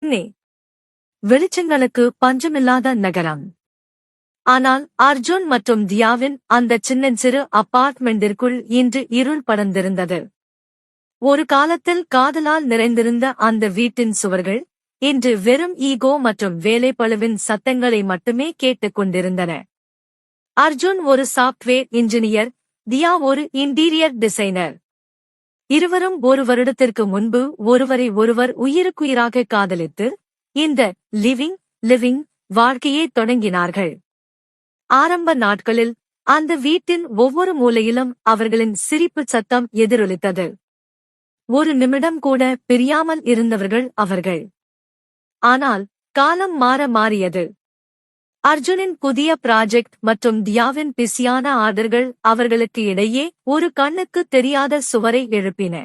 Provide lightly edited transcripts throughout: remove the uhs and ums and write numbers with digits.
Sydney வெளிச்சங்களுக்கு பஞ்சமில்லாத நகரம். ஆனால் அர்ஜுன் மற்றும் தியாவின் அந்த சின்னஞ்சிறு அபார்ட்மெண்டிற்குள் இன்று இருள் படர்ந்திருந்தது. ஒரு காலத்தில் காதலால் நிறைந்திருந்த அந்த வீட்டின் சுவர்கள் இன்று வெறும் ஈகோ மற்றும் வேலைப்பளுவின் சத்தங்களை மட்டுமே கேட்டுக் கொண்டிருந்தன. அர்ஜுன் ஒரு சாப்ட்வேர் இன்ஜினியர், தியா ஒரு இன்டீரியர் டிசைனர். இருவரும் ஒரு வருடத்திற்கு முன்பு ஒருவரை ஒருவர் உயிருக்குயிராக காதலித்து இந்த லிவிங் வாழ்க்கையை தொடங்கினார்கள். ஆரம்ப நாட்களில் அந்த வீட்டின் ஒவ்வொரு மூலையிலும் அவர்களின் சிரிப்பு சத்தம் எதிரொலித்தது. ஒரு நிமிடம் கூட பிரியாமல் இருந்தவர்கள் அவர்கள். ஆனால் காலம் மாறியது. அர்ஜுனின் புதிய ப்ராஜெக்ட் மற்றும் தியாவின் பிஸியான ஆர்டர்கள் அவர்களுக்கு இடையே ஒரு கண்ணுக்கு தெரியாத சுவரை எழுப்பின.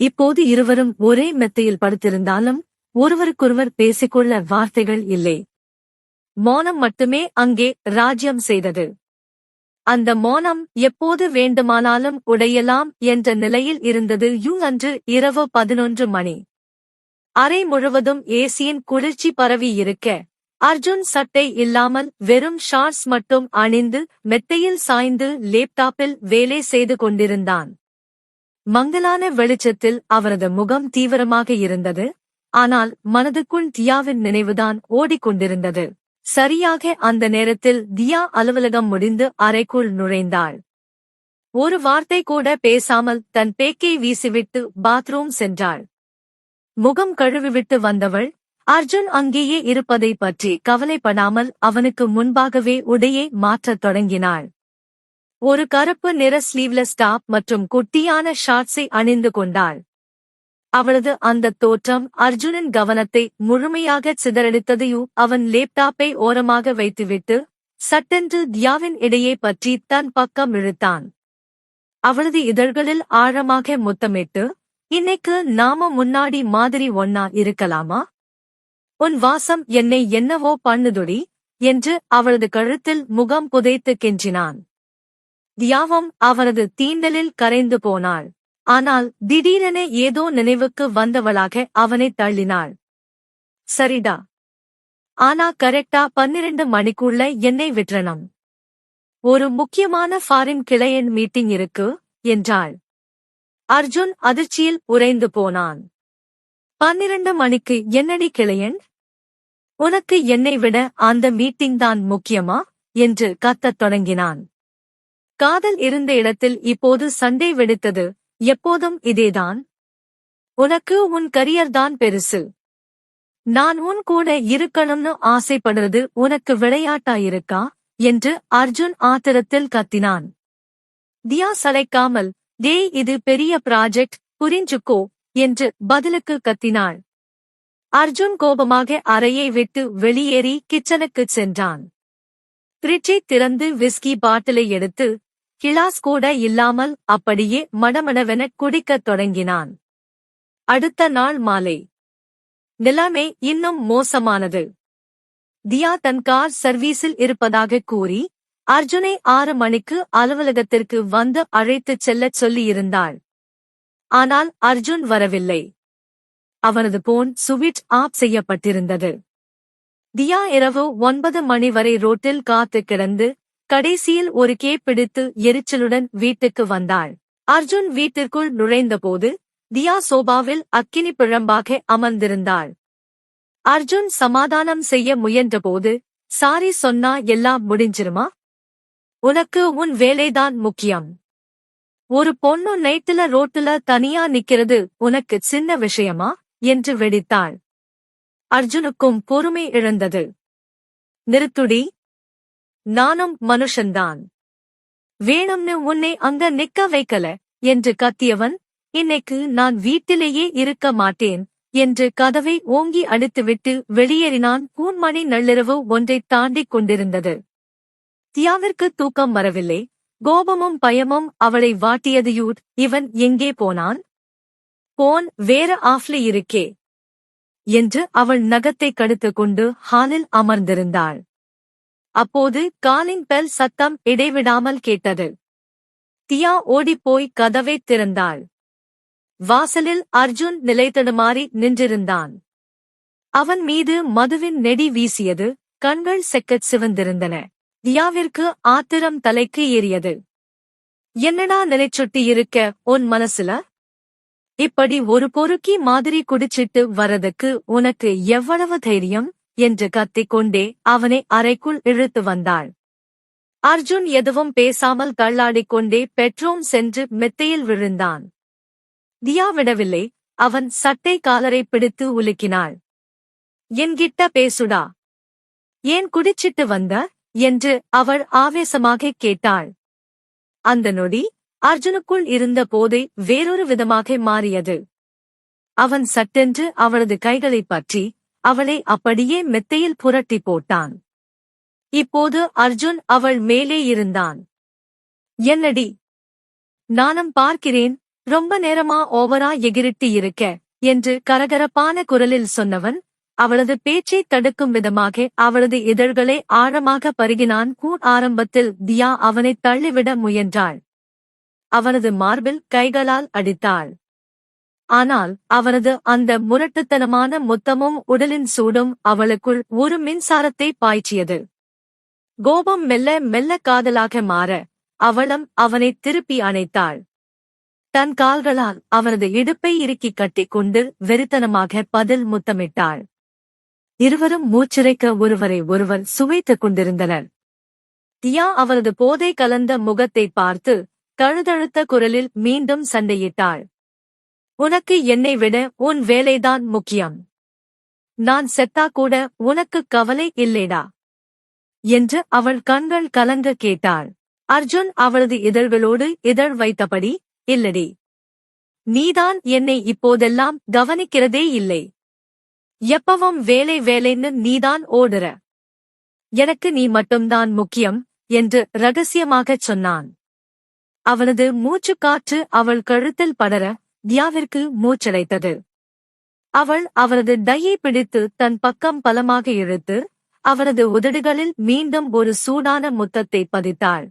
இப்போது இருவரும் ஒரே மெத்தையில் படுத்திருந்தாலும் ஒருவருக்கொருவர் பேசிக்கொள்ள வார்த்தைகள் இல்லை. மௌனம் மட்டுமே அங்கே ராஜ்யம் செய்தது. அந்த மௌனம் எப்போது வேண்டுமானாலும் உடையலாம் என்ற நிலையில் இருந்தது. அன்று இரவு 11 மணி. அறை முழுவதும் ஏசியின் குளிர்ச்சி பரவி இருக்க, அர்ஜுன் சட்டை இல்லாமல் வெறும் ஷார்ட்ஸ் மட்டும் அணிந்து மெத்தையில் சாய்ந்து லேப்டாப்பில் வேலை செய்து கொண்டிருந்தான். மங்கலான வெளிச்சத்தில் அவரது முகம் தீவிரமாக இருந்தது. ஆனால் மனதுக்குள் தியாவின் நினைவுதான் ஓடிக்கொண்டிருந்தது. சரியாக அந்த நேரத்தில் தியா அலுவலகம் முடிந்து அறைக்குள் நுழைந்தாள். ஒரு வார்த்தை கூட பேசாமல் தன் பேக்கை வீசிவிட்டு பாத்ரூம் சென்றாள். முகம் கழுவிவிட்டு வந்தவள் அர்ஜுன் அங்கேயே இருப்பதை பற்றி கவலைப்படாமல் அவனுக்கு முன்பாகவே உடையை மாற்றத் தொடங்கினாள். ஒரு கருப்பு நிற ஸ்லீவ்லெஸ் டாப் மற்றும் குட்டியான ஷார்ட்ஸை அணிந்து கொண்டாள். அவளது அந்த தோற்றம் அர்ஜுனின் கவனத்தை முழுமையாக சிதறடித்தது. அவன் லேப்டாப்பை ஓரமாக வைத்துவிட்டு சட்டென்று தியாவின் இடையே பற்றி தன் பக்கம் இழுத்தான். அவளது இதழ்களில் ஆழமாக முத்தமிட்டு, இன்னைக்கு நாம முன்னாடி மாதிரி ஒன்னா இருக்கலாமா? உன் வாசம் என்னை என்னவோ பண்ணுதுடி என்று அவளது கழுத்தில் முகம் புதைத்து கெஞ்சினான். தியாவும் அவனது தீண்டலில் கரைந்து போனாள். ஆனால் திடீரென ஏதோ நினைவுக்கு வந்தவளாக அவனை தள்ளினாள். சரிடா, ஆனா கரெக்டா 12 மணிக்குள்ள என்னை விட்றணும். ஒரு முக்கியமான ஃபாரின் கிளையண்ட் மீட்டிங் இருக்கு என்றாள். அர்ஜுன் அதிர்ச்சியில் உறைந்து போனான். 12 மணிக்கு என்னடி கிளையண்ட்? உனக்கு என்னை விட அந்த மீட்டிங் தான் முக்கியமா என்று கத்தத் தொடங்கினான். காதல் இருந்த இடத்தில் இப்போது சண்டை வெடித்தது. எப்போதும் இதேதான். உனக்கு உன் கரியர் தான் பெருசு. நான் உன் கூட இருக்கணும்னு ஆசைப்படுறது உனக்கு விளையாட்டாயிருக்கா என்று அர்ஜுன் ஆத்திரத்தில் கத்தினான். தியா சளைக்காமல், டேய் இது பெரிய ப்ராஜெக்ட், புரிஞ்சுக்கோ என்று பதிலுக்கு கத்தினாள். அர்ஜுன் கோபமாக அறையை விட்டு வெளியேறி கிச்சனுக்குச் சென்றான். ஃப்ரிட்ஜை திறந்து விஸ்கி பாட்டிலை எடுத்து கிளாஸ் கூட இல்லாமல் அப்படியே மடமடவென குடிக்கத் தொடங்கினான். அடுத்த நாள் மாலை நிலைமை இன்னும் மோசமானது. தியா தன் கார் சர்வீஸில் இருப்பதாக கூறி அர்ஜுனை 6 மணிக்கு அலுவலகத்திற்கு வந்து அழைத்துச் செல்லச் சொல்லியிருந்தாள். ஆனால் அர்ஜுன் வரவில்லை. அவனது போன் சுவிட்ச் ஆஃப் செய்யப்பட்டிருந்தது. தியா இரவு 9 மணி வரை ரோட்டில் காத்து கிடந்து கடைசியில் ஒரு கேப் பிடித்து எரிச்சலுடன் வீட்டுக்கு வந்தாள். அர்ஜுன் வீட்டிற்குள் நுழைந்தபோது தியா சோபாவில் அக்கினி பிழம்பாக அமர்ந்திருந்தாள். அர்ஜுன் சமாதானம் செய்ய முயன்றபோது, சாரி சொன்னா எல்லாம் முடிஞ்சிருமா? உனக்கு உன் வேலைதான் முக்கியம். ஒரு பொண்ணு நைட்டுல ரோட்டுல தனியா நிக்கிறது உனக்கு சின்ன விஷயமா என்று வெடித்தாள். அர்ஜுனுக்கும் பொறுமை இழந்தது. நிறுத்துடி, நானும் மனுஷன்தான். வேணும்னு உன்னை அங்க நிக்க வைக்கல என்று கத்தியவன், இன்னைக்கு நான் வீட்டிலேயே இருக்க மாட்டேன் என்று கதவை ஓங்கி அடித்துவிட்டு வெளியேறினான். 3 மணி நள்ளிரவு ஒன்றைத் தாண்டிக் கொண்டிருந்தது. தியாவிற்கு தூக்கம் வரவில்லை. கோபமும் பயமும் அவளை வாட்டியது. இவன் எங்கே போனான்? போன் வேற ஆஃப்ல இருக்கே என்று அவள் நகத்தை கடித்துக் கொண்டு ஹாலில் அமர்ந்திருந்தாள். அப்போது காலிங் பெல் சத்தம் இடைவிடாமல் கேட்டது. தியா ஓடிப்போய் கதவைத் திறந்தாள். வாசலில் அர்ஜுன் நிலைதடுமாறி நின்றிருந்தான். அவன் மீது மதுவின் நெடி வீசியது. கண்கள் செக்கச் சிவந்திருந்தன. தியாவிற்கு ஆத்திரம் தலைக்கு ஏறியது. என்னடா நிலைச்சுட்டி இருக்க உன் மனசுல? இப்படி ஒரு பொறுக்கி மாதிரி குடிச்சிட்டு வரதுக்கு உனக்கு எவ்வளவு தைரியம் என்று கத்திக்கொண்டே அவனை அறைக்குள் இழுத்து வந்தாள். அர்ஜுன் எதுவும் பேசாமல் தள்ளாடிக்கொண்டே பெட்ரூம் சென்று மெத்தையில் விழுந்தான். தியா விடவில்லை. அவன் சட்டை காலரை பிடித்து உலுக்கினாள். என்கிட்ட பேசுடா. ஏன் குடிச்சிட்டு வந்த என்று அவள் ஆவேசமாகக் கேட்டாள். அந்த நொடி அர்ஜுனுக்குள் இருந்த போதை வேறொரு விதமாக மாறியது. அவன் சட்டென்று அவளது கைகளைப் பற்றி அவளை அப்படியே மெத்தையில் புரட்டி போட்டான். இப்போது அர்ஜுன் அவள் மேலே இருந்தான். என்னடி நானும் பார்க்கிறேன், ரொம்ப நேரமா ஓவரா எகிரிட்டு இருக்க என்று கரகரப்பான குரலில் சொன்னவன் அவளது பேச்சைத் தடுக்கும் விதமாக அவளது இதழ்களை ஆழமாக பருகினான். ஆரம்பத்தில் தியா அவனைத் தள்ளிவிட முயன்றாள். அவனது மார்பில் கைகளால் அடித்தாள். ஆனால் அவனது அந்த முரட்டுத்தனமான முத்தமும் உடலின் சூடும் அவளுக்குள் ஒரு மின்சாரத்தை பாய்ச்சியது. கோபம் மெல்ல மெல்ல காதலாக மாற அவளும் அவனை திருப்பி அணைத்தாள். தன் கால்களால் அவனது இடுப்பை இறுக்கிக் கட்டிக்கொண்டு வெறித்தனமாக பதில் முத்தமிட்டாள். இருவரும் மூச்சிறைக்க ஒருவரை ஒருவர் சுவைத்துக் கொண்டிருந்தனர். தியா அவரது போதை கலந்த முகத்தை பார்த்து தழுதழுத்த குரலில் மீண்டும் சண்டையிட்டாள். உனக்கு என்னை விட உன் வேலைதான் முக்கியம். நான் செத்தா கூட உனக்கு கவலை இல்லேடா என்று அவள் கண்கள் கலங்க கேட்டாள். அர்ஜுன் அவளது இதழ்களோடு இதழ் வைத்தபடி, இல்லடி, நீதான் என்னை இப்போதெல்லாம் கவனிக்கிறதே இல்லை. எப்பவும் வேலை வேலைன்னு நீதான் ஓடுற. எனக்கு நீ மட்டும்தான் முக்கியம் என்று ரகசியமாகச் சொன்னான். அவனது மூச்சுக்காற்று அவள் கழுத்தில் படர தியாவிற்கு மூச்சடைத்தது. அவள் அவரது டையை பிடித்து தன் பக்கம் பலமாக இழுத்து அவரது உதடுகளில் மீண்டும் ஒரு சூடான முத்தத்தை பதித்தாள்.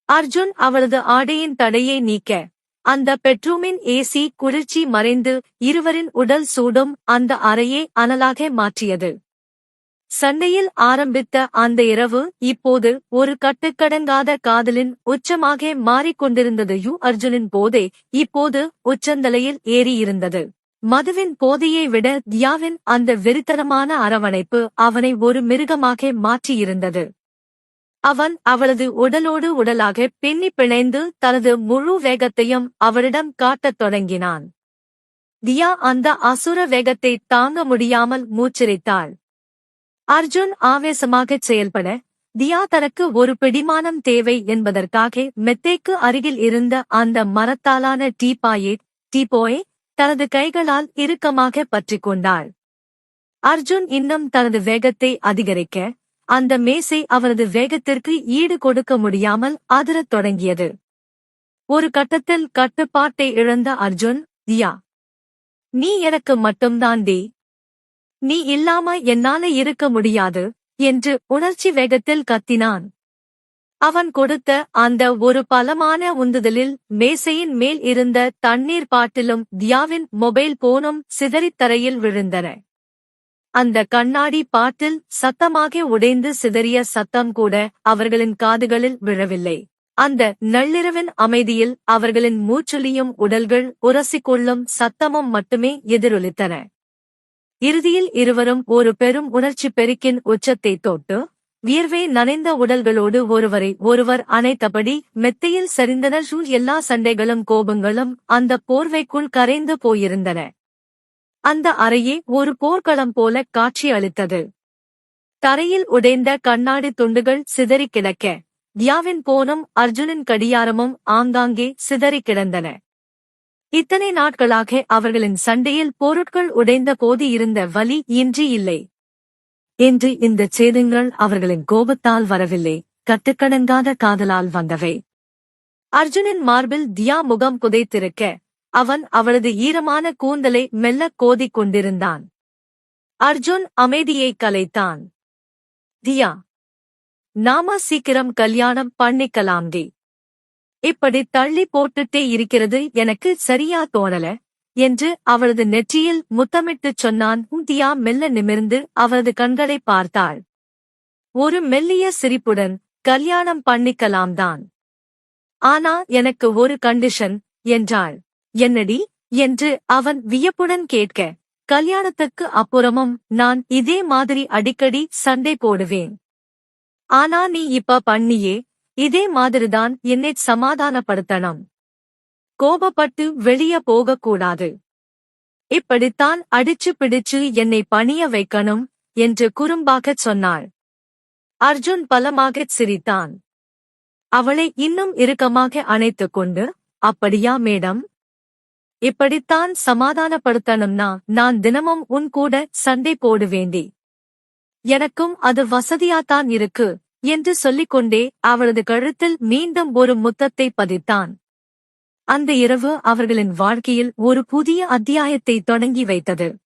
அர்ஜுன் அவளது ஆடையின் தடையை நீக்க அந்த பெட்ரூமின் ஏசி குளிர்ச்சி மறைந்து இருவரின் உடல் சூடும் அந்த அறையை அனலாக மாற்றியது. சண்டையில் ஆரம்பித்த அந்த இரவு இப்போது ஒரு கட்டுக்கடங்காத காதலின் உச்சமாக மாறிக்கொண்டிருந்தது. அர்ஜுனின் போதை இப்போது உச்சந்தலையில் ஏறியிருந்தது. மதுவின் போதையை விட தியாவின் அந்த வெறித்தனமான அரவணைப்பு அவனை ஒரு மிருகமாக மாற்றியிருந்தது. அவன் அவளது உடலோடு உடலாக பின்னி பிணைந்து தனது முழு வேகத்தையும் அவளிடம் காட்டத் தொடங்கினான். தியா அந்த அசுர வேகத்தை தாங்க முடியாமல் மூச்சிரைத்தாள். அர்ஜுன் ஆவேசமாகச் செயல்பட தியா தனக்கு ஒரு பிடிமானம் தேவை என்பதற்காக மெத்தைக்கு அருகில் இருந்த அந்த மரத்தாலான டீப்போயை தனது கைகளால் இறுக்கமாக பற்றிக் கொண்டாள். அர்ஜுன் இன்னும் தனது வேகத்தை அதிகரிக்க அந்த மேசை அவரது வேகத்திற்கு ஈடு கொடுக்க முடியாமல் அதிரத் தொடங்கியது. ஒரு கட்டத்தில் கட்டுப்பாட்டை இழந்த அர்ஜுன், தியா, நீ எனக்கு மட்டும்தான்டி. நீ இல்லாம என்னால இருக்க முடியாது என்று உணர்ச்சி வேகத்தில் கத்தினான். அவன் கொடுத்த அந்த ஒரு பலமான உந்துதலில் மேசையின் மேல் இருந்த தண்ணீர் பாட்டிலும் தியாவின் மொபைல் போனும் சிதறித் தரையில் விழுந்தன. அந்த கண்ணாடி பாட்டில் சத்தமாக உடைந்து சிதறிய சத்தம் கூட அவர்களின் காதுகளில் விழவில்லை. அந்த நள்ளிரவின் அமைதியில் அவர்களின் மூச்சொலியும் உடல்கள் உரசிக்கொள்ளும் சத்தமும் மட்டுமே எதிரொலித்தன. இறுதியில் இருவரும் ஒரு பெரும் உணர்ச்சி பெருக்கின் உச்சத்தை தொட்டு வியர்வை நனைந்த உடல்களோடு ஒருவரை ஒருவர் அணைத்தபடி மெத்தையில் சரிந்தனர். எல்லா சண்டைகளும் கோபங்களும் அந்த போர்வைக்குள் கரைந்து போயிருந்தன. அந்த அறையே ஒரு போர்க்களம் போல காட்சி அளித்தது. தரையில் உடைந்த கண்ணாடி துண்டுகள் சிதறிக் கிடக்க தியாவின் போனும் அர்ஜுனின் கடியாரமும் ஆங்காங்கே சிதறிக் கிடந்தன. இத்தனை நாட்களாக அவர்களின் சண்டையில் பொருட்கள் உடைந்த போது இருந்த வலி இன்றி இல்லை. இன்று இந்தச் சேதங்கள் அவர்களின் கோபத்தால் வரவில்லை, கட்டுக்கடங்காத காதலால் வந்தவை. அர்ஜுனின் மார்பில் தியா முகம் புதைத்திருக்க அவன் அவளது ஈரமான கூந்தலை மெல்லக் கோதிக் கொண்டிருந்தான். அர்ஜுன் அமைதியை கலைத்தான். தியா, நாம சீக்கிரம் கல்யாணம் பண்ணிக்கலாம்டி. இப்படி தள்ளி போட்டுட்டே இருக்கிறது எனக்கு சரியா தோணல. என்று அவளது நெற்றியில் முத்தமிட்டுச் சொன்னான். தியா மெல்ல நிமிர்ந்து அவரது கண்களை பார்த்தாள். ஒரு மெல்லிய சிரிப்புடன், கல்யாணம் பண்ணிக்கலாம்தான். ஆனா எனக்கு ஒரு கண்டிஷன் என்றாள். என்னடி என்று அவன் வியப்புடன் கேட்க, கல்யாணத்துக்கு அப்புறமும் நான் இதே மாதிரி அடிக்கடி சண்டை போடுவேன். ஆனா நீ இப்ப பண்ணியே இதே மாதிரிதான் என்னை சமாதானப்படுத்தணும். கோபப்பட்டு வெளிய போகக்கூடாது. இப்படித்தான் அடிச்சு பிடிச்சு என்னை பணிய வைக்கணும் என்று குறும்பாகச் சொன்னாள். அர்ஜுன் பலமாகச் சிரித்தான். அவளை இன்னும் இறுக்கமாக அணைத்துக் கொண்டு, அப்படியா மேடம்? இப்படித்தான் சமாதானப்படுத்தணும்னா நான் தினமும் உன் கூட சண்டை போடுவேண்டி. எனக்கும் அது வசதியாத்தான் இருக்கு என்று சொல்லிக்கொண்டே அவளது கழுத்தில் மீண்டும் ஒரு முத்தத்தை பதித்தான். அந்த இரவு அவர்களின் வாழ்க்கையில் ஒரு புதிய அத்தியாயத்தை தொடங்கி வைத்தது.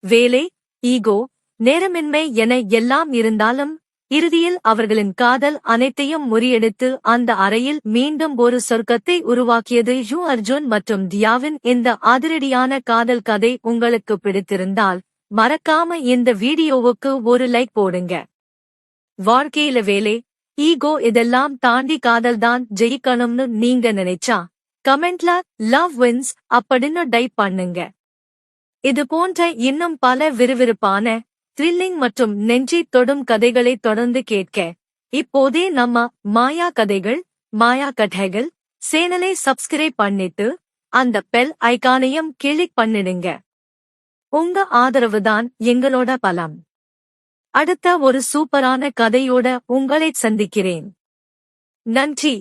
வேலை, ஈகோ, நேரமின்மை என எல்லாம் இருந்தாலும் இறுதியில் அவர்களின் காதல் அனைத்தையும் முறியடித்து அந்த அறையில் மீண்டும் ஒரு சொர்க்கத்தை உருவாக்கியது. அர்ஜுன் மற்றும் தியாவின் இந்த அதிரடியான காதல் கதை உங்களுக்கு பிடித்திருந்தால் மறக்காம இந்த வீடியோவுக்கு ஒரு லைக் போடுங்க. வாழ்க்கையில வேலை, ஈகோ இதெல்லாம் தாண்டி காதல்தான் ஜெயிக்கணும்னு நீங்க நினைச்சா கமெண்ட்ல லவ் வின்ஸ் அப்படின்னு டைப் பண்ணுங்க. இது போன்ற இன்னும் பல விறுவிறுப்பான, த்ரில்லிங் மற்றும் நெஞ்சை தொடும் கதைகளை தொடர்ந்து கேட்க இப்போதே நம்ம மாயா கதைகள், மாயா கதைகள் சேனலை சப்ஸ்கிரைப் பண்ணிட்டு அந்த பெல் ஐகானையும் கிளிக் பண்ணிடுங்க. உங்க ஆதரவுதான் எங்களோட பலம். அடுத்த ஒரு சூப்பரான கதையோட உங்களைச் சந்திக்கிறேன். நன்றி.